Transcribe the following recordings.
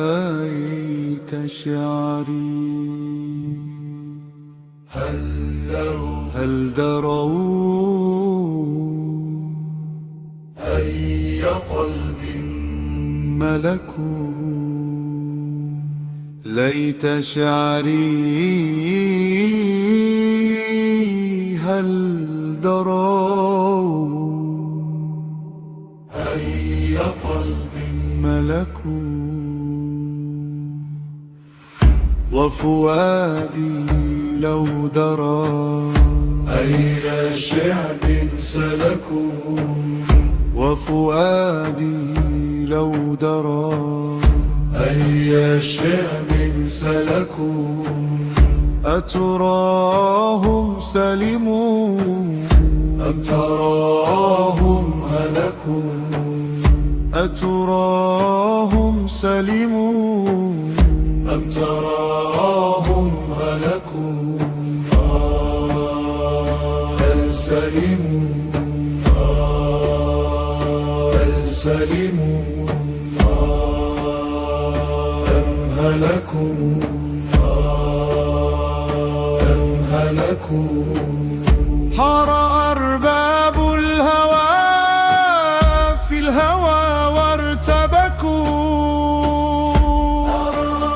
مايت شعري هل دروا أي قلب ملكوا ليت شعري هل دروا أي قلب ملكوا وفؤادي لو درى أي شعب سلكوا وفؤادي لو درى أي شعب سلكوا أتراهم سلموا أم تراهم هلكوا أتراهم سلموا أم تراهم هلكوا هل سلموا هل سلموا أم هلكوا أم هلكوا حار أرباب الهوى في الهوى وارتبكوا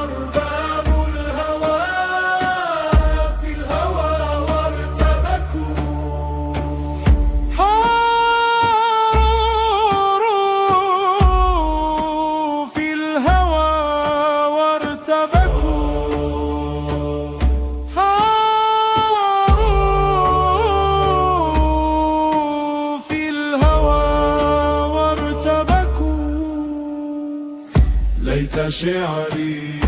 أرباب الهوى في الهوى وارتبكوا حاروا في الهوى وارتبكوا حاروا في الهوى وارتبكوا ليت شعري